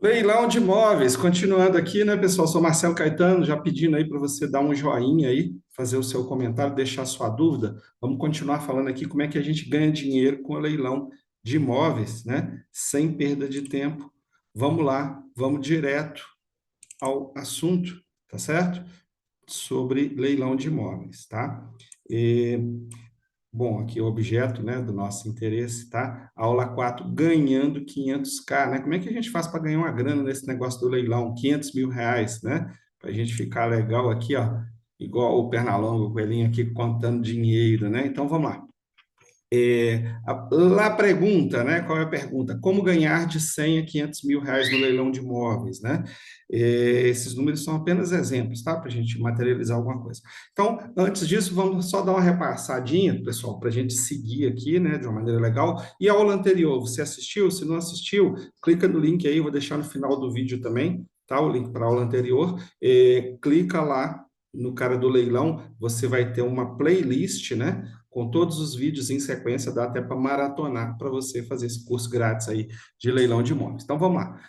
Leilão de imóveis, continuando aqui, né, pessoal? Sou Marcelo Caetano, já pedindo aí para você dar um joinha aí, fazer o seu comentário, deixar sua dúvida. Vamos continuar falando aqui como é que a gente ganha dinheiro com o leilão de imóveis, né? Sem perda de tempo. Vamos lá, vamos direto ao assunto, tá certo? Sobre leilão de imóveis, tá? E bom, aqui o objeto, né, do nosso interesse, tá? Aula 4 ganhando 500K, né? Como é que a gente faz para ganhar uma grana nesse negócio do leilão? 500 mil reais, né? Para a gente ficar legal aqui, ó, igual o Pernalonga, o coelhinho aqui contando dinheiro, né? Então, vamos lá. Lá pergunta, né? Qual é a pergunta? Como ganhar de 100 a 500 mil reais no leilão de imóveis, né? Esses números são apenas exemplos, tá? Para a gente materializar alguma coisa. Então, antes disso, vamos só dar uma repassadinha, pessoal, para a gente seguir aqui, né, de uma maneira legal. E a aula anterior, você assistiu? Se não assistiu, clica no link aí, eu vou deixar no final do vídeo também, tá? O link para a aula anterior. Clica lá no cara do leilão, você vai ter uma playlist, né? Com todos os vídeos em sequência, dá até para maratonar para você fazer esse curso grátis aí de leilão de imóveis. Então vamos lá.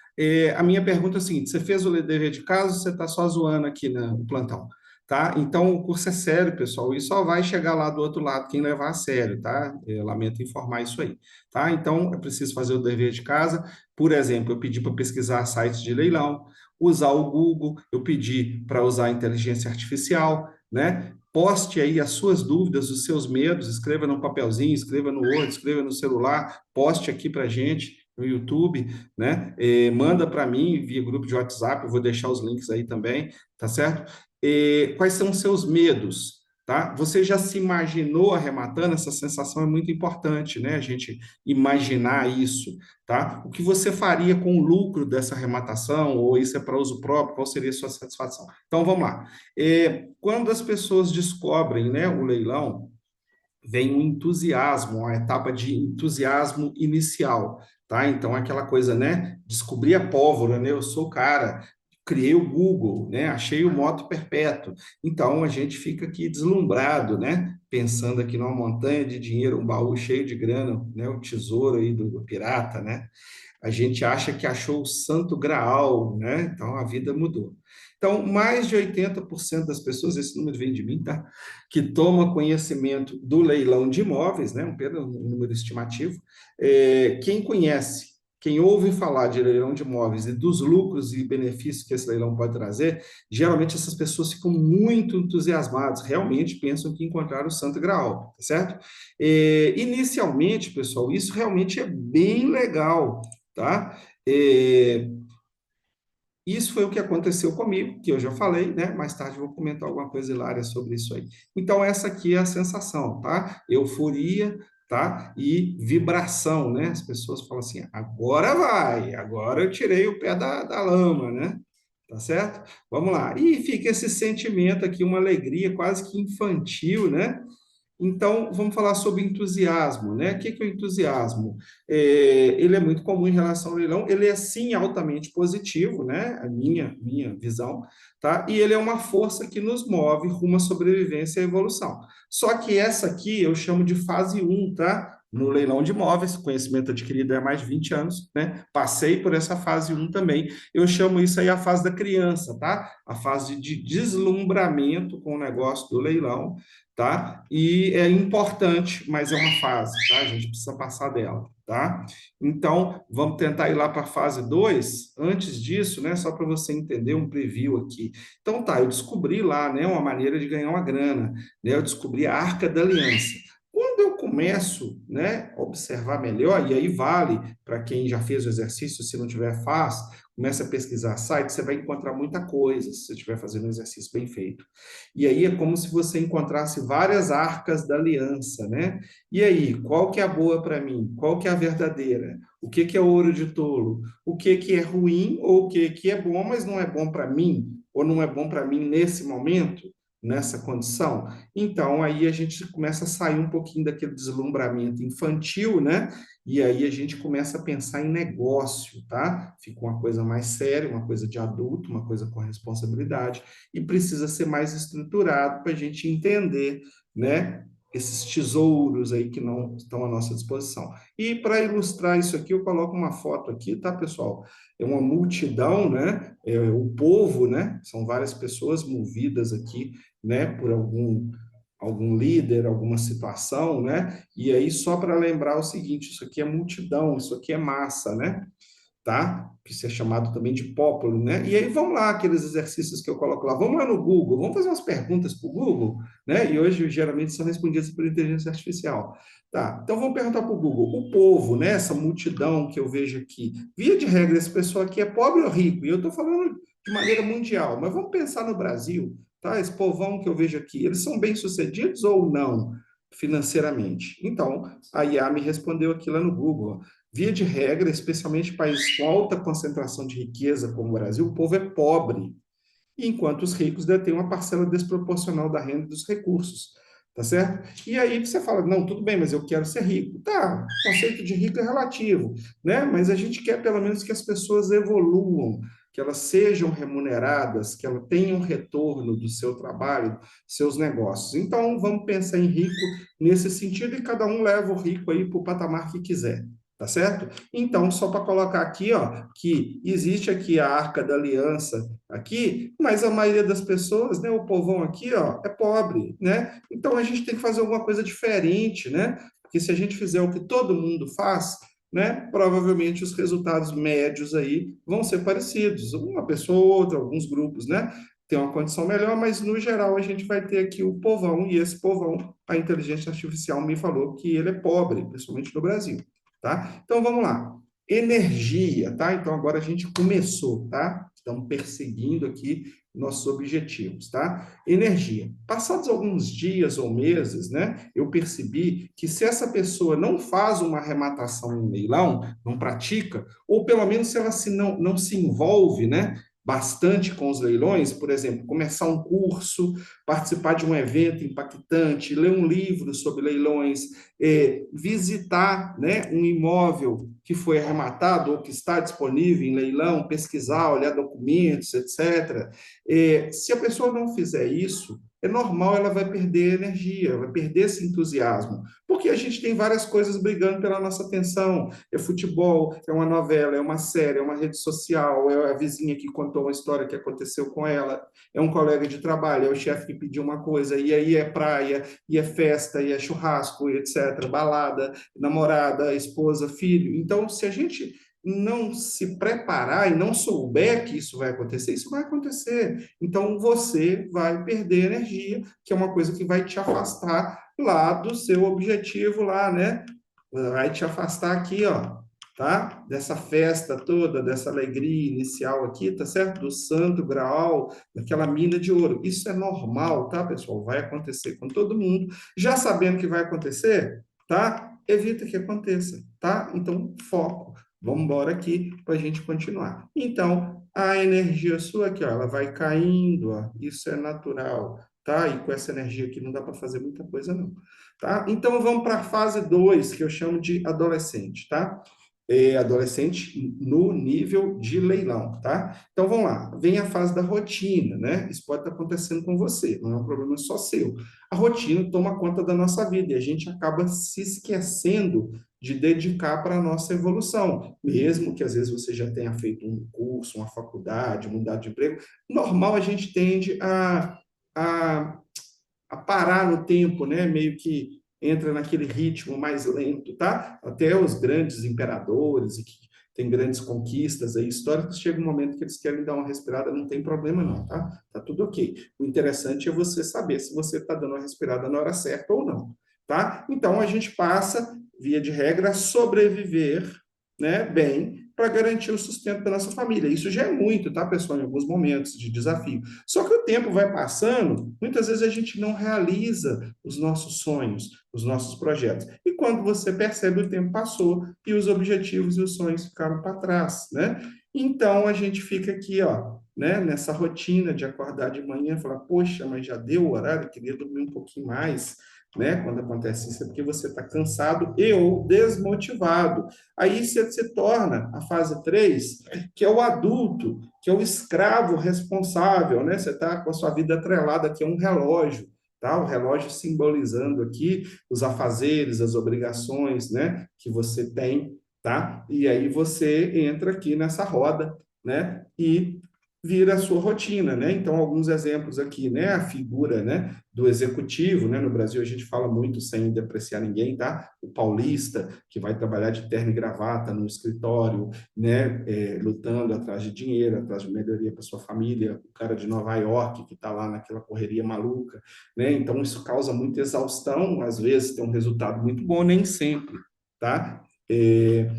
A minha pergunta é a seguinte: você fez o dever de casa ou você está só zoando aqui no plantão? Tá? Então o curso é sério, pessoal, e só vai chegar lá do outro lado quem levar a sério, tá? Eu lamento informar isso aí, tá? Então é preciso fazer o dever de casa. Por exemplo, eu pedi para pesquisar sites de leilão, usar o Google, eu pedi para usar a inteligência artificial, né? Poste aí as suas dúvidas, os seus medos, escreva no papelzinho, escreva no Word, escreva no celular, poste aqui para a gente no YouTube, né? Manda para mim via grupo de WhatsApp, eu vou deixar os links aí também, tá certo? Quais são os seus medos? Tá? Você já se imaginou arrematando? Essa sensação é muito importante, né? A gente imaginar isso, tá? O que você faria com o lucro dessa arrematação? Ou isso é para uso próprio? Qual seria a sua satisfação? Então, vamos lá. Quando as pessoas descobrem, né, o leilão, vem um entusiasmo, uma etapa de entusiasmo inicial, tá? Então, aquela coisa, né? Descobri a pólvora, né? Eu sou o cara, criei o Google, né? Achei o moto perpétuo. Então, a gente fica aqui deslumbrado, né? Pensando aqui numa montanha de dinheiro, um baú cheio de grana, né? O tesouro aí do pirata, né? A gente acha que achou o santo graal, né? Então, a vida mudou. Então, mais de 80% das pessoas, esse número vem de mim, tá? Que toma conhecimento do leilão de imóveis, né? Um número estimativo. Quem conhece, quem ouve falar de leilão de imóveis e dos lucros e benefícios que esse leilão pode trazer, geralmente essas pessoas ficam muito entusiasmadas, realmente pensam que encontraram o santo graal, tá certo? Inicialmente, pessoal, isso realmente é bem legal, tá? É, isso foi o que aconteceu comigo, que eu já falei, né? Mais tarde eu vou comentar alguma coisa hilária sobre isso aí. Então, essa aqui é a sensação, tá? Euforia, tá? E vibração, né? As pessoas falam assim: agora vai, agora eu tirei o pé da lama, né? Tá certo? Vamos lá. E fica esse sentimento aqui, uma alegria quase que infantil, né? Então, vamos falar sobre entusiasmo, né? O que que é o entusiasmo? Ele é muito comum em relação ao leilão, ele é sim altamente positivo, né? A minha visão, tá? E ele é uma força que nos move rumo à sobrevivência e à evolução. Só que essa aqui eu chamo de fase um, tá? No leilão de imóveis, conhecimento adquirido há mais de 20 anos, né? Passei por essa fase um também. Eu chamo isso aí a fase da criança, tá? A fase de deslumbramento com o negócio do leilão, tá? E é importante, mas é uma fase, tá? A gente precisa passar dela, tá? Então, vamos tentar ir lá para a fase 2. Antes disso, né, só para você entender um preview aqui. Então, tá, eu descobri lá, né, uma maneira de ganhar uma grana, né? Eu descobri a Arca da Aliança. Quando eu começo, né, a observar melhor, e aí vale para quem já fez o exercício, se não tiver, faz, começa a pesquisar site, você vai encontrar muita coisa, se você estiver fazendo um exercício bem feito. E aí é como se você encontrasse várias arcas da aliança, né? E aí, qual que é a boa para mim? Qual que é a verdadeira? O que que é ouro de tolo? O que que é ruim ou o que que é bom, mas não é bom para mim? Ou não é bom para mim nesse momento? Nessa condição, então aí a gente começa a sair um pouquinho daquele deslumbramento infantil, né? E aí a gente começa a pensar em negócio, tá? Fica uma coisa mais séria, uma coisa de adulto, uma coisa com responsabilidade, e precisa ser mais estruturado para a gente entender, né? esses tesouros aí que não estão à nossa disposição. E para ilustrar isso aqui, eu coloco uma foto aqui, tá, pessoal? É uma multidão, né? É o povo, né? São várias pessoas movidas aqui, né? Por algum líder, alguma situação, né? E aí, só para lembrar o seguinte, isso aqui é multidão, isso aqui é massa, né? Tá? Que isso é chamado também de popolo, né? E aí vamos lá, aqueles exercícios que eu coloco lá, vamos lá no Google, vamos fazer umas perguntas para o Google, né? E hoje geralmente são respondidas por inteligência artificial. Tá, então vamos perguntar para o Google. O povo, né? Essa multidão que eu vejo aqui, via de regra, esse pessoal aqui é pobre ou rico? E eu estou falando de maneira mundial, mas vamos pensar no Brasil, tá? Esse povão que eu vejo aqui, eles são bem-sucedidos ou não financeiramente? Então, a IA me respondeu aqui lá no Google. Via de regra, especialmente em países com alta concentração de riqueza, como o Brasil, o povo é pobre, enquanto os ricos detêm uma parcela desproporcional da renda e dos recursos, tá certo? E aí você fala, não, tudo bem, mas eu quero ser rico. Tá, o conceito de rico é relativo, né? Mas a gente quer pelo menos que as pessoas evoluam, que elas sejam remuneradas, que elas tenham retorno do seu trabalho, seus negócios. Então, vamos pensar em rico nesse sentido e cada um leva o rico aí para o patamar que quiser. Tá certo? Então, só para colocar aqui, ó, que existe aqui a Arca da Aliança aqui, mas a maioria das pessoas, né, o povão aqui, ó, é pobre, né? Então a gente tem que fazer alguma coisa diferente, né? Porque se a gente fizer o que todo mundo faz, né, provavelmente os resultados médios aí vão ser parecidos. Uma pessoa ou outra, alguns grupos, né? Tem uma condição melhor, mas no geral a gente vai ter aqui o povão, e esse povão, a inteligência artificial me falou que ele é pobre, principalmente no Brasil. Tá? Então vamos lá. Energia, tá? Então agora a gente começou, tá? Estamos perseguindo aqui nossos objetivos, tá? Energia. Passados alguns dias ou meses, né, eu percebi que se essa pessoa não faz uma arrematação em leilão, não pratica, ou pelo menos se ela não se envolve, né, bastante com os leilões, por exemplo, começar um curso, participar de um evento impactante, ler um livro sobre leilões, visitar, né, um imóvel que foi arrematado ou que está disponível em leilão, pesquisar, olhar documentos, etc. Se a pessoa não fizer isso, é normal, ela vai perder energia, vai perder esse entusiasmo, porque a gente tem várias coisas brigando pela nossa atenção. É futebol, é uma novela, é uma série, é uma rede social, é a vizinha que contou uma história que aconteceu com ela, é um colega de trabalho, é o chefe que pediu uma coisa, e aí é praia, e é festa, e é churrasco, e etc., balada, namorada, esposa, filho. Então, se a gente não se preparar e não souber que isso vai acontecer. Então, você vai perder energia, que é uma coisa que vai te afastar lá do seu objetivo lá, né? Vai te afastar aqui, ó, tá? Dessa festa toda, dessa alegria inicial aqui, tá certo? Do santo graal, daquela mina de ouro. Isso é normal, tá, pessoal? Vai acontecer com todo mundo. Já sabendo que vai acontecer, tá? Evita que aconteça, tá? Então, foco. Vamos embora aqui para a gente continuar. Então, a energia sua aqui, ó, ela vai caindo, ó. Isso é natural, tá? E com essa energia aqui não dá para fazer muita coisa, não. Tá? Então, vamos para a fase 2 que eu chamo de adolescente, tá? Adolescente no nível de leilão, tá? Então, vamos lá. Vem a fase da rotina, né? Isso pode estar acontecendo com você, não é um problema só seu. A rotina toma conta da nossa vida e a gente acaba se esquecendo de dedicar para a nossa evolução, mesmo que às vezes você já tenha feito um curso, uma faculdade, mudado de emprego, normal a gente tende a a parar no tempo, né? Meio que entra naquele ritmo mais lento, tá? Até os grandes imperadores e que têm grandes conquistas aí históricas, chega um momento que eles querem dar uma respirada, não tem problema não, tá? Tá tudo ok. O interessante é você saber se você está dando uma respirada na hora certa ou não, tá? Então a gente passa, via de regra, a sobreviver, né, bem, para garantir o sustento da nossa família. Isso já é muito, tá, pessoal, em alguns momentos de desafio. Só que o tempo vai passando, muitas vezes a gente não realiza os nossos sonhos, os nossos projetos. E quando você percebe, o tempo passou e os objetivos e os sonhos ficaram para trás, né? Então a gente fica aqui, ó, né, nessa rotina de acordar de manhã, falar, poxa, mas já deu o horário, eu queria dormir um pouquinho mais, né? Quando acontece isso é porque você está cansado e ou desmotivado. Aí você se torna a fase 3, que é o adulto, que é o escravo responsável, né? Você está com a sua vida atrelada, que é um relógio, tá? O relógio simbolizando aqui os afazeres, as obrigações, né, que você tem, tá? E aí você entra aqui nessa roda, né, e vira a sua rotina, né? Então, alguns exemplos aqui, né? A figura, né, do executivo, né? No Brasil a gente fala muito sem depreciar ninguém, tá? O paulista que vai trabalhar de terno e gravata no escritório, né? Lutando atrás de dinheiro, atrás de melhoria para sua família, o cara de Nova York que está lá naquela correria maluca, né? Então isso causa muita exaustão, às vezes tem um resultado muito bom, nem sempre, tá? É,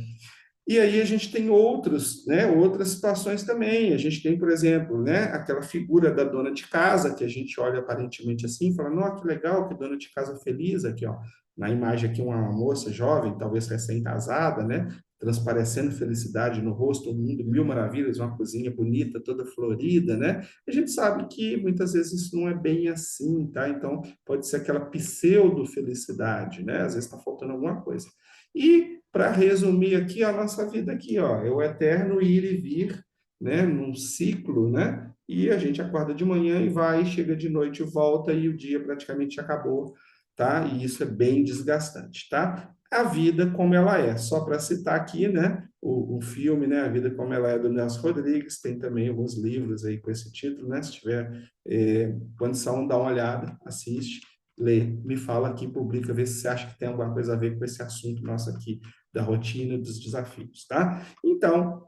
e aí a gente tem outros, né, outras situações também. A gente tem, por exemplo, né, aquela figura da dona de casa, que a gente olha aparentemente assim, e fala, nossa, que legal, que dona de casa feliz aqui, ó. Na imagem aqui, uma moça jovem, talvez recém-casada, né, transparecendo felicidade no rosto, um mundo mil maravilhas, uma cozinha bonita, toda florida, né? A gente sabe que muitas vezes isso não é bem assim, tá? Então, pode ser aquela pseudo-felicidade, né? Às vezes está faltando alguma coisa. E, para resumir aqui, a nossa vida aqui, ó, é o eterno ir e vir, né, num ciclo, né, e a gente acorda de manhã e vai, chega de noite e volta, e o dia praticamente acabou, tá? E isso é bem desgastante, tá? A vida como ela é, só para citar aqui, né, o filme, né, A Vida Como Ela É, do Nelson Rodrigues, tem também alguns livros aí com esse título, né, se tiver condição, dá uma olhada, assiste, lê, me fala aqui, publica, vê se você acha que tem alguma coisa a ver com esse assunto nosso aqui, da rotina, dos desafios, tá? Então,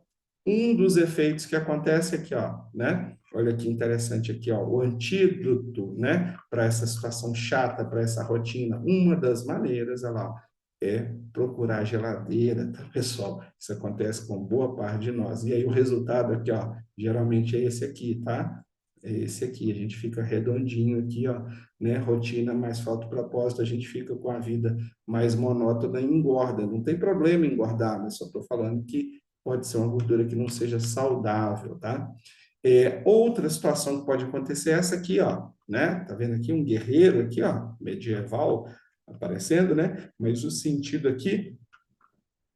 um dos efeitos que acontece aqui, ó, né? Olha que interessante aqui, ó, o antídoto, né, para essa situação chata, para essa rotina, uma das maneiras, olha lá, é procurar geladeira, tá, pessoal? Isso acontece com boa parte de nós. E aí o resultado aqui, ó, geralmente é esse aqui, tá? É esse aqui, a gente fica redondinho aqui, ó, né? Rotina mais falta o propósito, a gente fica com a vida mais monótona e engorda. Não tem problema em engordar, mas só estou falando que pode ser uma gordura que não seja saudável, tá? Outra situação que pode acontecer é essa aqui, ó, né? Tá vendo aqui um guerreiro aqui, ó, medieval aparecendo, né? Mas o sentido aqui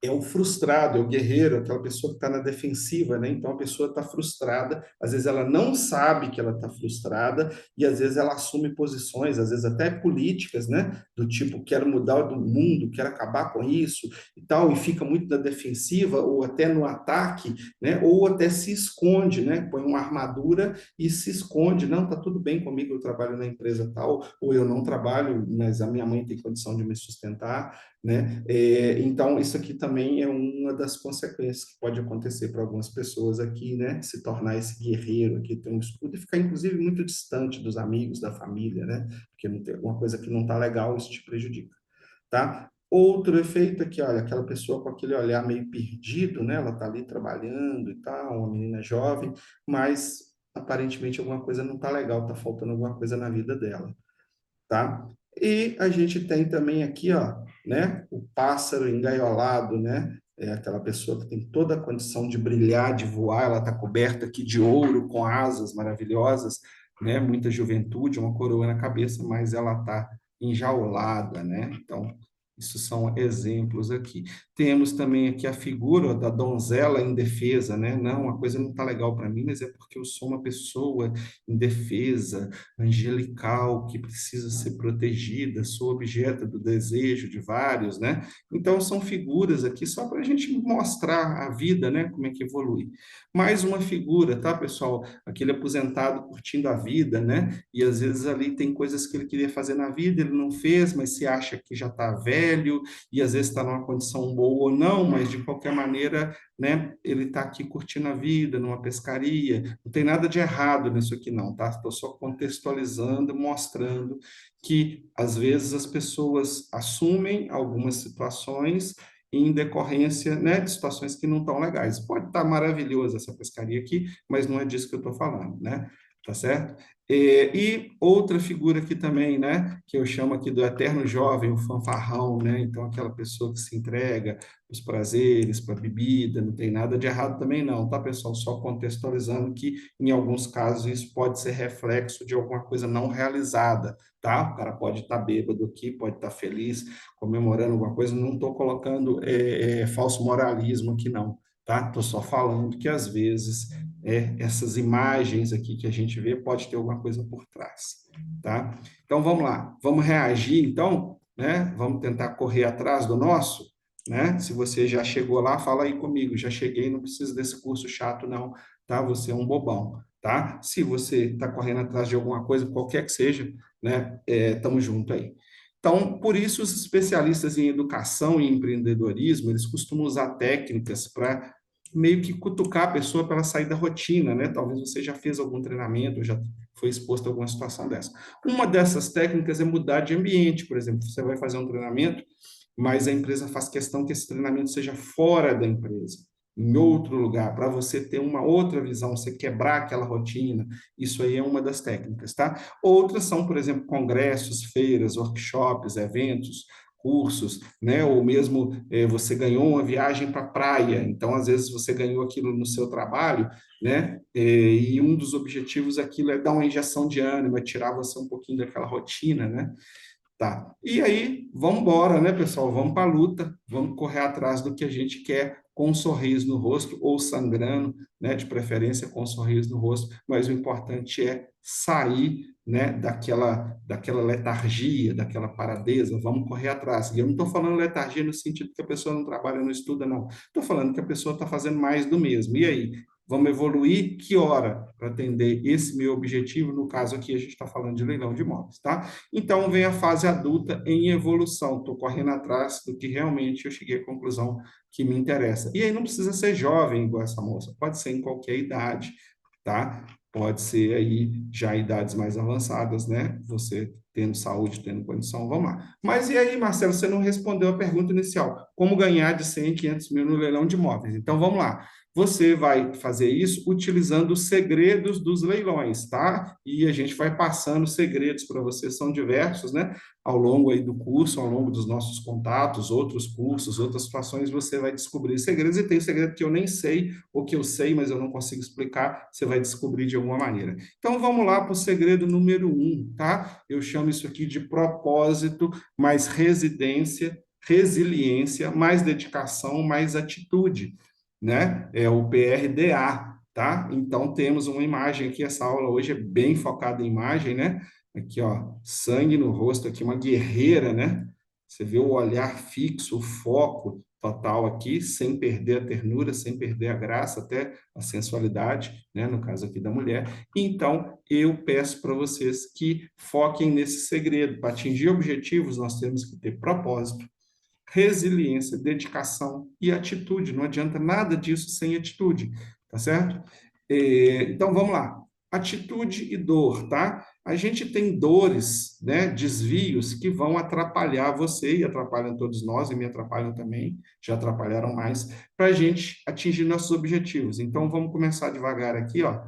é o frustrado, é o guerreiro, aquela pessoa que está na defensiva, né? Então a pessoa está frustrada, às vezes ela não sabe que ela está frustrada e às vezes ela assume posições, às vezes até políticas, né? Do tipo quero mudar do mundo, quero acabar com isso e tal, e fica muito na defensiva ou até no ataque, né? Ou até se esconde, né? Põe uma armadura e se esconde, não, tá tudo bem comigo, eu trabalho na empresa tal, ou eu não trabalho, mas a minha mãe tem condição de me sustentar, né? Então, isso aqui também é uma das consequências que pode acontecer para algumas pessoas aqui, né? Se tornar esse guerreiro aqui, ter um escudo e ficar, inclusive, muito distante dos amigos, da família, né? Porque não tem alguma coisa que não está legal, isso te prejudica, tá? Outro efeito aqui, olha, aquela pessoa com aquele olhar meio perdido, né? Ela está ali trabalhando e tal, uma menina jovem, mas aparentemente alguma coisa não está legal, está faltando alguma coisa na vida dela, tá? E a gente tem também aqui, ó, né, o pássaro engaiolado, né? É aquela pessoa que tem toda a condição de brilhar, de voar, ela está coberta aqui de ouro, com asas maravilhosas, né? Muita juventude, uma coroa na cabeça, mas ela está enjaulada, né? Então, isso são exemplos aqui. Temos também aqui a figura da donzela indefesa, né? Não, a coisa não está legal para mim, mas é porque eu sou uma pessoa indefesa, angelical, que precisa ser protegida, sou objeto do desejo de vários, né? Então, são figuras aqui só para a gente mostrar a vida, né? Como é que evolui. Mais uma figura, tá, pessoal? Aquele aposentado curtindo a vida, né? E às vezes ali tem coisas que ele queria fazer na vida, ele não fez, mas se acha que já está velho, e às vezes está numa condição boa ou não, mas de qualquer maneira, né? Ele está aqui curtindo a vida, numa pescaria. Não tem nada de errado nisso aqui, não, tá? Estou só contextualizando, mostrando que às vezes as pessoas assumem algumas situações em decorrência, né, de situações que não estão legais. Pode estar maravilhosa essa pescaria aqui, mas não é disso que eu estou falando, né? Tá certo? E outra figura aqui também, né, que eu chamo aqui do eterno jovem, o fanfarrão, né? Então, aquela pessoa que se entrega os prazeres, para a bebida, não tem nada de errado também não, tá, pessoal? Só contextualizando que, em alguns casos, isso pode ser reflexo de alguma coisa não realizada, tá? O cara pode estar bêbado aqui, pode estar feliz, comemorando alguma coisa, não estou colocando falso moralismo aqui não, tá? Estou só falando que, às vezes, essas imagens aqui que a gente vê, pode ter alguma coisa por trás, tá? Então, vamos lá, vamos reagir, então, né? Vamos tentar correr atrás do nosso, né? Se você já chegou lá, fala aí comigo, já cheguei, não preciso desse curso chato, não, tá? Você é um bobão, tá? Se você está correndo atrás de alguma coisa, qualquer que seja, né? Estamos junto aí. Então, por isso, os especialistas em educação e empreendedorismo, eles costumam usar técnicas para meio que cutucar a pessoa para ela sair da rotina, né? Talvez você já fez algum treinamento, já foi exposto a alguma situação dessa. Uma dessas técnicas é mudar de ambiente, por exemplo, você vai fazer um treinamento, mas a empresa faz questão que esse treinamento seja fora da empresa, em outro lugar, para você ter uma outra visão, você quebrar aquela rotina. Isso aí é uma das técnicas, tá? Outras são, por exemplo, congressos, feiras, workshops, eventos, cursos, né? Ou mesmo você ganhou uma viagem para a praia, então às vezes você ganhou aquilo no seu trabalho, né? E um dos objetivos daquilo é dar uma injeção de ânimo, é tirar você um pouquinho daquela rotina, né? Tá. E aí, vamos embora, né, pessoal? Vamos para a luta, vamos correr atrás do que a gente quer com um sorriso no rosto ou sangrando, né, de preferência com um sorriso no rosto, mas o importante é sair, né, daquela letargia, daquela paradeza, vamos correr atrás. E eu não estou falando letargia no sentido que a pessoa não trabalha, não estuda, não. Estou falando que a pessoa está fazendo mais do mesmo. E aí, vamos evoluir que hora para atender esse meu objetivo? No caso aqui, a gente está falando de leilão de imóveis, tá? Então, vem a fase adulta em evolução. Estou correndo atrás do que realmente eu cheguei à conclusão que me interessa. E aí não precisa ser jovem igual essa moça, pode ser em qualquer idade, tá? Pode ser aí já idades mais avançadas, né? Você tendo saúde, tendo condição, vamos lá. Mas e aí, Marcelo, você não respondeu a pergunta inicial. Como ganhar de 100 a 500 mil no leilão de imóveis? Então, vamos lá. Você vai fazer isso utilizando os segredos dos leilões, tá? E a gente vai passando os segredos para você, são diversos, né? Ao longo aí do curso, ao longo dos nossos contatos, outros cursos, outras situações, você vai descobrir segredos, e tem segredo que eu nem sei, ou que eu sei, mas eu não consigo explicar, você vai descobrir de alguma maneira. Então, vamos lá para o segredo número 1, tá? Eu chamo isso aqui de propósito, mais residência, resiliência, mais dedicação, mais atitude, né? É o PRDA, tá? Então, temos uma imagem aqui, essa aula hoje é bem focada em imagem, né? Aqui, ó, sangue no rosto, aqui, uma guerreira, né? Você vê o olhar fixo, o foco total aqui, sem perder a ternura, sem perder a graça, até a sensualidade, né? No caso aqui da mulher. Então, eu peço para vocês que foquem nesse segredo. Para atingir objetivos, nós temos que ter propósito, resiliência, dedicação e atitude. Não adianta nada disso sem atitude, tá certo? Então, vamos lá. Atitude e dor, tá? A gente tem dores, né, desvios que vão atrapalhar você e atrapalham todos nós, e me atrapalham também, já atrapalharam mais, para a gente atingir nossos objetivos. Então, vamos começar devagar aqui, ó,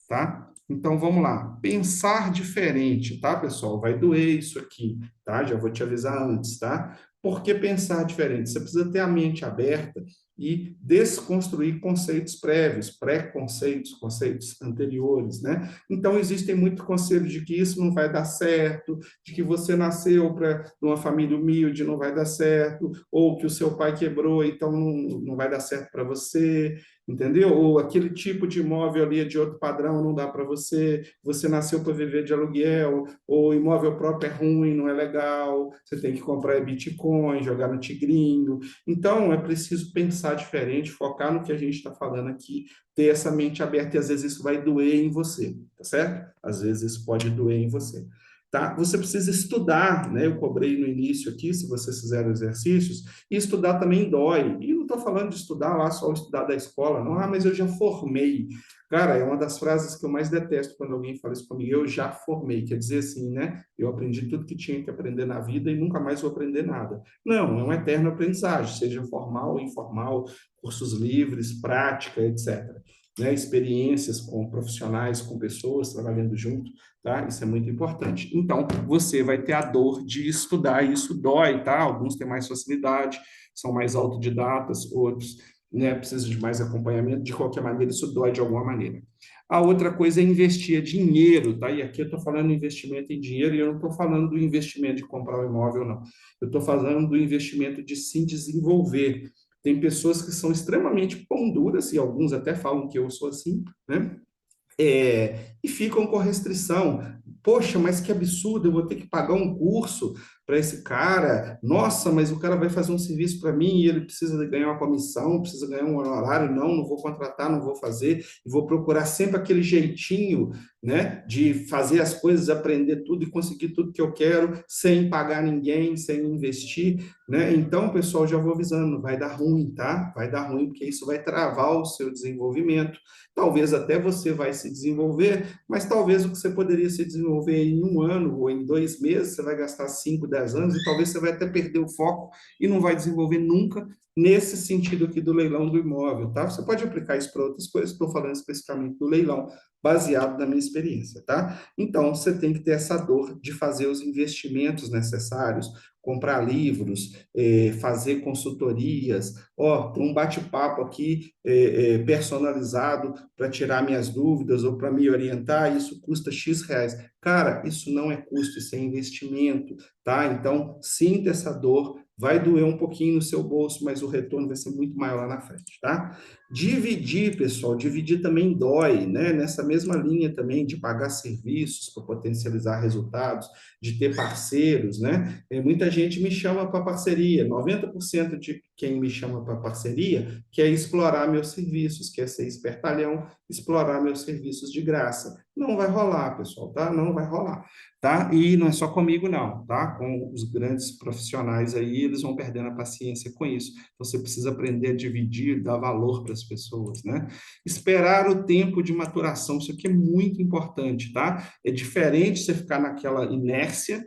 tá? Então, vamos lá. Pensar diferente, tá, pessoal? Vai doer isso aqui, tá? Já vou te avisar antes, tá? Por que pensar diferente? Você precisa ter a mente aberta e desconstruir conceitos prévios, pré-conceitos, conceitos anteriores, né? Então, existem muitos conselhos de que isso não vai dar certo, de que você nasceu para uma família humilde, não vai dar certo, ou que o seu pai quebrou, então não vai dar certo para você, entendeu? Ou aquele tipo de imóvel ali é de outro padrão, não dá para você, você nasceu para viver de aluguel, ou imóvel próprio é ruim, não é legal, você tem que comprar Bitcoin, jogar no tigrinho. Então, é preciso pensar diferente, focar no que a gente está falando aqui, ter essa mente aberta, e às vezes isso vai doer em você, tá certo? Às vezes isso pode doer em você. Tá? Você precisa estudar, né? Eu cobrei no início aqui, se vocês fizeram exercícios, e estudar também dói. E não estou falando de estudar lá, só estudar da escola, não. Ah, mas eu já formei. Cara, é uma das frases que eu mais detesto quando alguém fala isso comigo. Eu já formei, quer dizer assim, né? Eu aprendi tudo que tinha que aprender na vida e nunca mais vou aprender nada. Não, é uma eterna aprendizagem, seja formal ou informal, cursos livres, prática, etc. Né? Experiências com profissionais, com pessoas trabalhando junto, tá? Isso é muito importante. Então, você vai ter a dor de estudar, e isso dói, tá? Alguns têm mais facilidade, são mais autodidatas, outros, né, precisam de mais acompanhamento. De qualquer maneira, isso dói de alguma maneira. A outra coisa é investir dinheiro, tá? E aqui eu estou falando investimento em dinheiro, e eu não estou falando do investimento de comprar um imóvel, não. Eu estou falando do investimento de se desenvolver, tem pessoas que são extremamente pão duras, e alguns até falam que eu sou assim, né? E ficam com restrição. Poxa, mas que absurdo, eu vou ter que pagar um curso para esse cara. Nossa, mas o cara vai fazer um serviço para mim e ele precisa ganhar uma comissão, precisa ganhar um honorário. Não, não vou contratar, não vou fazer. E vou procurar sempre aquele jeitinho, né, de fazer as coisas, aprender tudo e conseguir tudo que eu quero, sem pagar ninguém, sem investir, né? Então, pessoal, já vou avisando, vai dar ruim, tá? Vai dar ruim, porque isso vai travar o seu desenvolvimento. Talvez até você vai se desenvolver, mas talvez o que você poderia se desenvolver em um ano ou em 2 meses, você vai gastar 5, 10 anos e talvez você vai até perder o foco e não vai desenvolver nunca nesse sentido aqui do leilão do imóvel, tá? Você pode aplicar isso para outras coisas, estou falando especificamente do leilão, baseado na minha experiência, tá? Então, você tem que ter essa dor de fazer os investimentos necessários, comprar livros, fazer consultorias, ó, tem um bate-papo aqui personalizado para tirar minhas dúvidas ou para me orientar, isso custa X reais. Cara, isso não é custo, isso é investimento, tá? Então, sinta essa dor, vai doer um pouquinho no seu bolso, mas o retorno vai ser muito maior lá na frente, tá? Dividir, pessoal, dividir também dói, né? Nessa mesma linha também de pagar serviços para potencializar resultados, de ter parceiros, né? Muita gente me chama para parceria, 90% de quem me chama para parceria quer explorar meus serviços, quer ser espertalhão, explorar meus serviços de graça. Não vai rolar, pessoal, tá? Não vai rolar, tá? E não é só comigo, não, tá? Com os grandes profissionais aí, eles vão perdendo a paciência com isso. Você precisa aprender a dividir, dar valor para as pessoas, né? Esperar o tempo de maturação, isso aqui é muito importante, tá? É diferente você ficar naquela inércia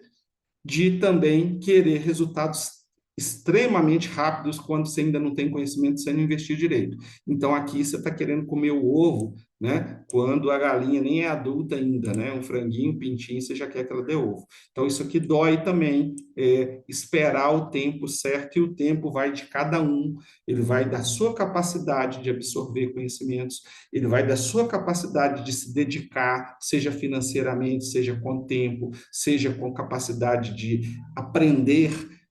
de também querer resultados extremamente rápidos quando você ainda não tem conhecimento, você não investir direito. Então, aqui você está querendo comer o ovo, né? Quando a galinha nem é adulta ainda, né? Um franguinho, um pintinho, você já quer que ela dê ovo. Então, isso aqui dói também, esperar o tempo certo, e o tempo vai de cada um, ele vai da sua capacidade de absorver conhecimentos, ele vai da sua capacidade de se dedicar, seja financeiramente, seja com tempo, seja com capacidade de aprender,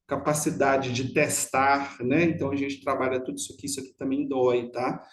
capacidade de testar, né? Então a gente trabalha tudo isso aqui também dói, tá?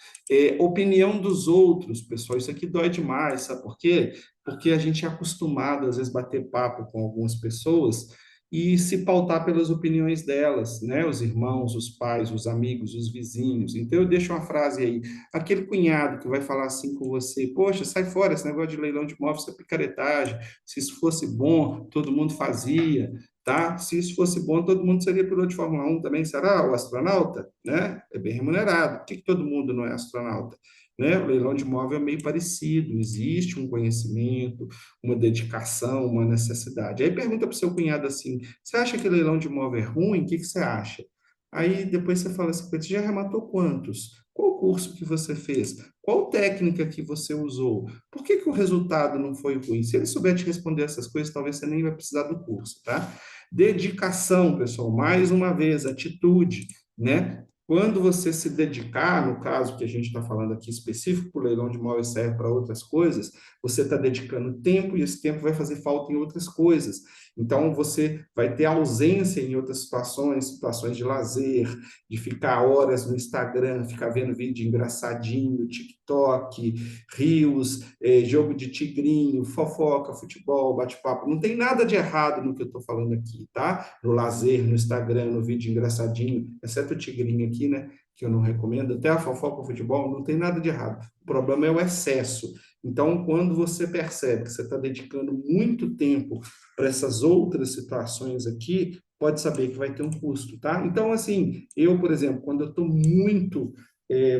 Opinião dos outros, pessoal, isso aqui dói demais, sabe por quê? Porque a gente é acostumado, às vezes, bater papo com algumas pessoas e se pautar pelas opiniões delas, né? Os irmãos, os pais, os amigos, os vizinhos. Então eu deixo uma frase aí, aquele cunhado que vai falar assim com você, poxa, sai fora, esse negócio de leilão de imóveis, isso é picaretagem, se isso fosse bom, todo mundo fazia, tá? Se isso fosse bom, todo mundo seria piloto de Fórmula 1 também, será? O astronauta, né? É bem remunerado. Por que todo mundo não é astronauta? Né? O leilão de imóvel é meio parecido, existe um conhecimento, uma dedicação, uma necessidade. Aí pergunta para o seu cunhado assim, você acha que leilão de imóvel é ruim? O que você acha? Aí depois você fala assim, você já arrematou quantos? Qual curso que você fez? Qual técnica que você usou? Por que o resultado não foi ruim? Se ele souber te responder essas coisas, talvez você nem vai precisar do curso, tá? Dedicação, pessoal, mais uma vez, atitude, né? Quando você se dedicar, no caso que a gente está falando aqui específico, o leilão de imóveis serve para outras coisas, você está dedicando tempo e esse tempo vai fazer falta em outras coisas. Então, você vai ter ausência em outras situações, situações de lazer, de ficar horas no Instagram, ficar vendo vídeo engraçadinho, TikTok, Reels, jogo de tigrinho, fofoca, futebol, bate-papo. Não tem nada de errado no que eu estou falando aqui, tá? No lazer, no Instagram, no vídeo engraçadinho, exceto o tigrinho aqui, né? Que eu não recomendo, até a fofoca, o futebol, não tem nada de errado. O problema é o excesso. Então, quando você percebe que você está dedicando muito tempo para essas outras situações aqui, pode saber que vai ter um custo, tá? Então, assim, eu, por exemplo, quando eu estou muito,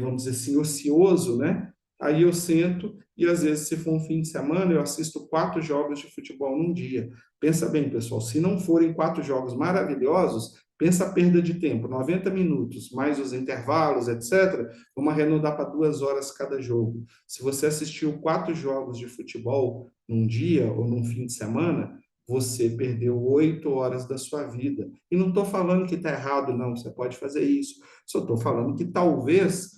vamos dizer assim, ocioso, né? Aí eu sento e, às vezes, se for um fim de semana, eu assisto 4 jogos de futebol num dia. Pensa bem, pessoal, se não forem 4 jogos maravilhosos, pensa a perda de tempo, 90 minutos, mais os intervalos, etc., vamos arredondar para 2 horas cada jogo. Se você assistiu 4 jogos de futebol num dia ou num fim de semana, você perdeu 8 horas da sua vida. E não estou falando que está errado, não, você pode fazer isso. Só estou falando que talvez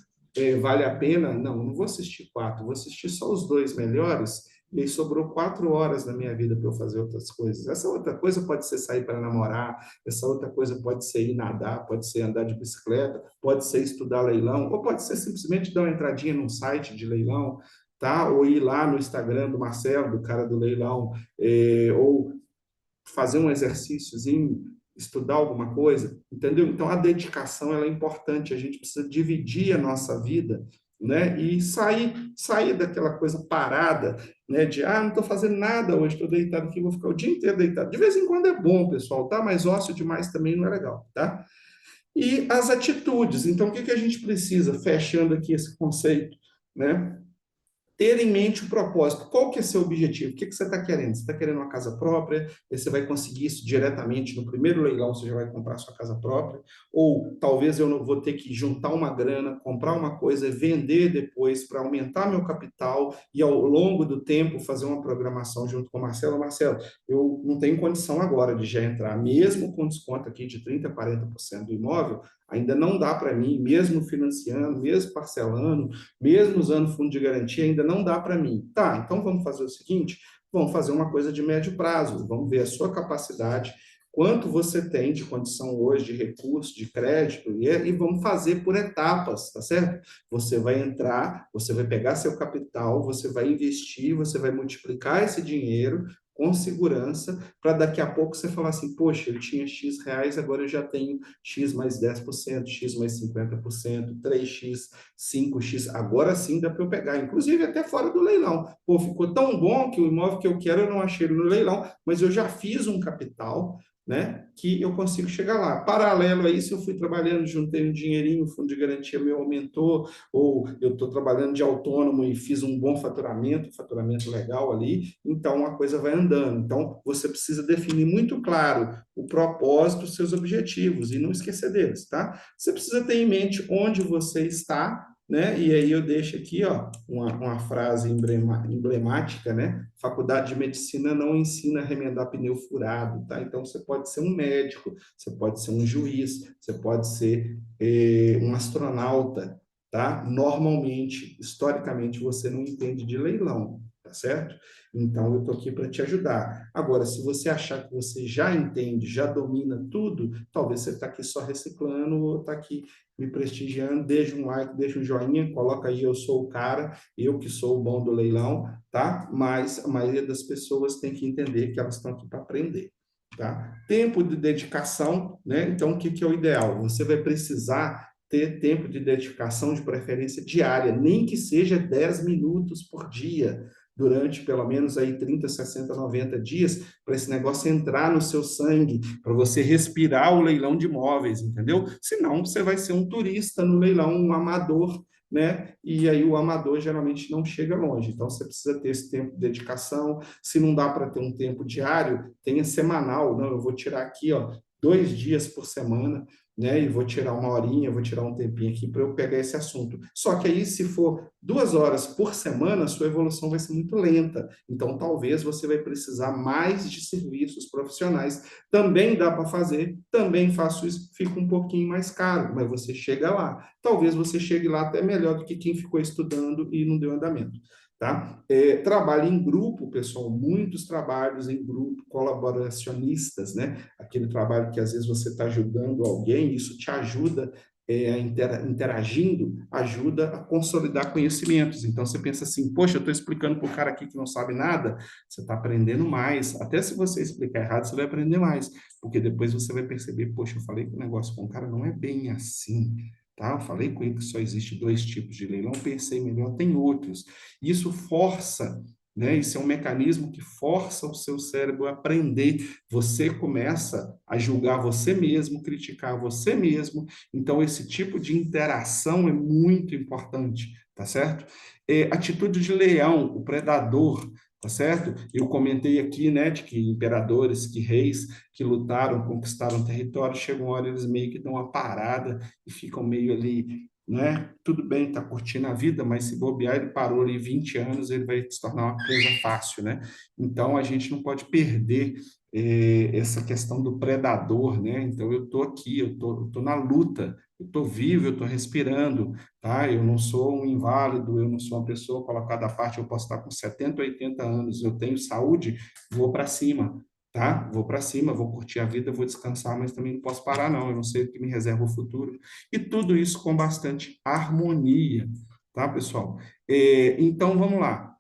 vale a pena. Não, não vou assistir 4, vou assistir só os 2 melhores e aí sobrou 4 horas da minha vida para eu fazer outras coisas. Essa outra coisa pode ser sair para namorar, essa outra coisa pode ser ir nadar, pode ser andar de bicicleta, pode ser estudar leilão, ou pode ser simplesmente dar uma entradinha num site de leilão, tá? Ou ir lá no Instagram do Marcelo, do cara do leilão, ou fazer um exercíciozinho, estudar alguma coisa, entendeu? Então, a dedicação ela é importante, a gente precisa dividir a nossa vida, né? E sair daquela coisa parada, né? De, não estou fazendo nada hoje, estou deitado aqui, vou ficar o dia inteiro deitado. De vez em quando é bom, pessoal, tá? Mas ócio demais também não é legal, tá? E as atitudes. Então, o que que a gente precisa, fechando aqui esse conceito, né? Ter em mente o propósito. Qual que é seu objetivo? O que que você está querendo? Você está querendo uma casa própria? Aí você vai conseguir isso diretamente no primeiro leilão, você já vai comprar sua casa própria? Ou talvez eu não vou ter que juntar uma grana, comprar uma coisa e vender depois para aumentar meu capital e ao longo do tempo fazer uma programação junto com o Marcelo. Marcelo, eu não tenho condição agora de já entrar, mesmo com desconto aqui de 30%, 40% do imóvel, ainda não dá para mim, mesmo financiando, mesmo parcelando, mesmo usando fundo de garantia, ainda não dá para mim. Tá, então vamos fazer o seguinte: vamos fazer uma coisa de médio prazo, vamos ver a sua capacidade, quanto você tem de condição hoje de recurso, de crédito, e vamos fazer por etapas, tá certo? Você vai entrar, você vai pegar seu capital, você vai investir, você vai multiplicar esse dinheiro com segurança, para daqui a pouco você falar assim, poxa, eu tinha X reais, agora eu já tenho X mais 10%, X mais 50%, 3x, 5x, agora sim dá para eu pegar, inclusive até fora do leilão. Pô, ficou tão bom que o imóvel que eu quero eu não achei no leilão, mas eu já fiz um capital, né, que eu consigo chegar lá. Paralelo a isso, eu fui trabalhando, juntei um dinheirinho, o fundo de garantia meu aumentou, ou eu estou trabalhando de autônomo e fiz um bom faturamento, um faturamento legal ali, então a coisa vai andando. Então, você precisa definir muito claro o propósito, os seus objetivos, e não esquecer deles, tá? Você precisa ter em mente onde você está, né? E aí eu deixo aqui, ó, uma frase emblemática, né? Faculdade de Medicina não ensina a remendar pneu furado, tá? Então, você pode ser um médico, você pode ser um juiz, você pode ser um astronauta, tá? Normalmente, historicamente, você não entende de leilão, tá certo? Então, eu estou aqui para te ajudar. Agora, se você achar que você já entende, já domina tudo, talvez você está aqui só reciclando ou está aqui me prestigiando, deixa um like, deixa um joinha, coloca aí, eu sou o cara, eu que sou o bom do leilão, tá? Mas a maioria das pessoas tem que entender que elas estão aqui para aprender, tá? Tempo de dedicação, né? Então, o que que é o ideal? Você vai precisar ter tempo de dedicação, de preferência diária, nem que seja 10 minutos por dia, durante pelo menos aí 30, 60, 90 dias, para esse negócio entrar no seu sangue, para você respirar o leilão de imóveis, entendeu? Senão você vai ser um turista no leilão, um amador, né? E aí o amador geralmente não chega longe. Então você precisa ter esse tempo de dedicação. Se não dá para ter um tempo diário, tenha semanal. Não, eu vou tirar aqui, ó, 2 dias por semana, né? E vou tirar uma horinha, vou tirar um tempinho aqui para eu pegar esse assunto. Só que aí, se for 2 horas por semana, a sua evolução vai ser muito lenta. Então, talvez você vai precisar mais de serviços profissionais. Também dá para fazer, também faço isso, fica um pouquinho mais caro, mas você chega lá. Talvez você chegue lá até melhor do que quem ficou estudando e não deu andamento. Tá? Trabalho em grupo, pessoal, muitos trabalhos em grupo, colaboracionistas, né? Aquele trabalho que às vezes você está ajudando alguém, isso te ajuda interagindo, ajuda a consolidar conhecimentos. Então, você pensa assim, poxa, eu estou explicando para o cara aqui que não sabe nada, você está aprendendo mais. Até se você explicar errado, você vai aprender mais, porque depois você vai perceber, poxa, eu falei que o negócio com o cara não é bem assim. Tá? Eu falei com ele que só existe 2 tipos de leilão, pensei melhor, tem outros. Isso força, né? Isso é um mecanismo que força o seu cérebro a aprender. Você começa a julgar você mesmo, criticar você mesmo. Então, esse tipo de interação é muito importante, tá certo? Atitude de leão, o predador, tá certo? Eu comentei aqui, né, de que imperadores, que reis que lutaram, conquistaram território, chegam uma hora eles meio que dão uma parada e ficam meio ali, né? Tudo bem, tá curtindo a vida, mas se bobear, ele parou ali 20 anos, ele vai se tornar uma presa fácil, né? Então, a gente não pode perder essa questão do predador, né? Então, eu tô aqui, eu tô na luta, eu estou vivo, eu estou respirando, tá? Eu não sou um inválido, eu não sou uma pessoa colocada à parte, eu posso estar com 70, 80 anos, eu tenho saúde, vou para cima, tá? Vou para cima, vou curtir a vida, vou descansar, mas também não posso parar, não, eu não sei o que me reserva o futuro. E tudo isso com bastante harmonia, tá, pessoal? Então, vamos lá.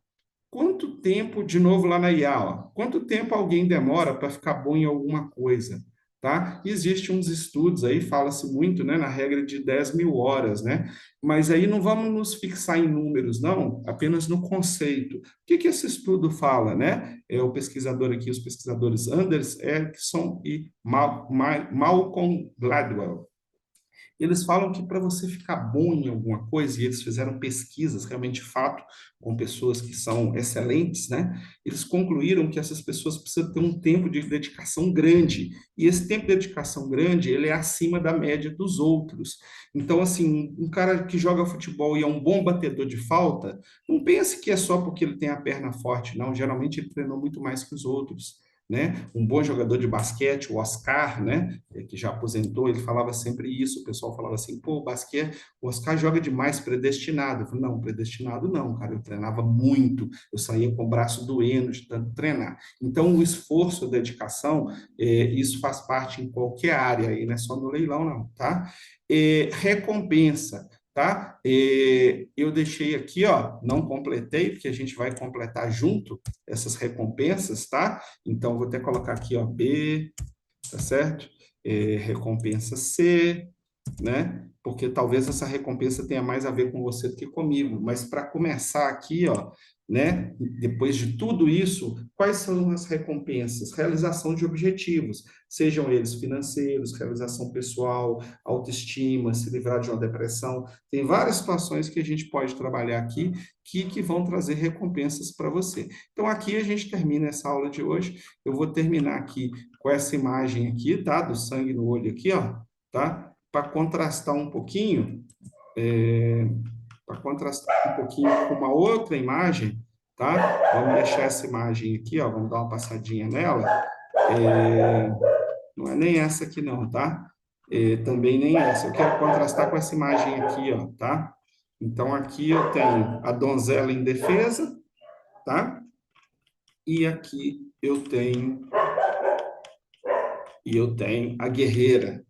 Quanto tempo, de novo lá na IA, ó, quanto tempo alguém demora para ficar bom em alguma coisa? Tá? Existem uns estudos aí, fala-se muito, né, na regra de 10 mil horas, né? Mas aí não vamos nos fixar em números, não, apenas no conceito. O que que esse estudo fala, né? É o pesquisador aqui, os pesquisadores Anders Ericsson e Malcolm Gladwell. Eles falam que para você ficar bom em alguma coisa, e eles fizeram pesquisas, realmente fato, com pessoas que são excelentes, né? Eles concluíram que essas pessoas precisam ter um tempo de dedicação grande, e esse tempo de dedicação grande, ele é acima da média dos outros. Então, assim, um cara que joga futebol e é um bom batedor de falta, não pense que é só porque ele tem a perna forte, não. Geralmente ele treinou muito mais que os outros. Né? Um bom jogador de basquete, o Oscar, né? Que já aposentou, ele falava sempre isso. O pessoal falava assim: pô, o basquete, o Oscar joga demais, predestinado. Eu falei: não, predestinado não, cara. Eu treinava muito, eu saía com o braço doendo de tanto treinar. Então, o esforço, a dedicação, isso faz parte em qualquer área, e não é só no leilão, não, tá? Recompensa. Tá? Eu deixei aqui, ó, não completei, porque a gente vai completar junto essas recompensas, tá? Então, vou até colocar aqui, ó, B, tá certo? Recompensa C, né? Porque talvez essa recompensa tenha mais a ver com você do que comigo. Mas para começar aqui, ó, né? Depois de tudo isso, quais são as recompensas? Realização de objetivos, sejam eles financeiros, realização pessoal, autoestima, se livrar de uma depressão. Tem várias situações que a gente pode trabalhar aqui que vão trazer recompensas para você. Então, aqui a gente termina essa aula de hoje. Eu vou terminar aqui com essa imagem aqui, tá? Do sangue no olho aqui, ó, tá? Para contrastar um pouquinho, para contrastar um pouquinho com uma outra imagem, tá? Vamos deixar essa imagem aqui, ó, vamos dar uma passadinha nela. É, não é nem essa aqui não, tá? Também nem essa. Eu quero contrastar com essa imagem aqui, ó, tá? Então, aqui eu tenho a donzela indefesa, tá? E aqui eu tenho a guerreira,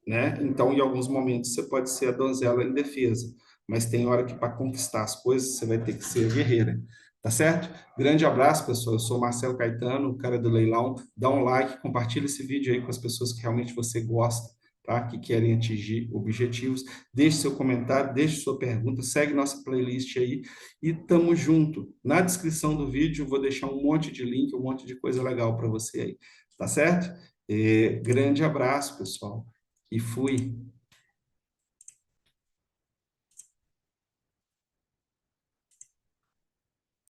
né? Então, em alguns momentos, você pode ser a donzela indefesa, mas tem hora que para conquistar as coisas, você vai ter que ser a guerreira, tá certo? Grande abraço, pessoal. Eu sou Marcelo Caetano, o cara do leilão. Dá um like, compartilha esse vídeo aí com as pessoas que realmente você gosta, tá? Que querem atingir objetivos. Deixe seu comentário, deixe sua pergunta, segue nossa playlist aí e tamo junto. Na descrição do vídeo, eu vou deixar um monte de link, um monte de coisa legal para você aí, tá certo? Grande abraço, pessoal. E fui.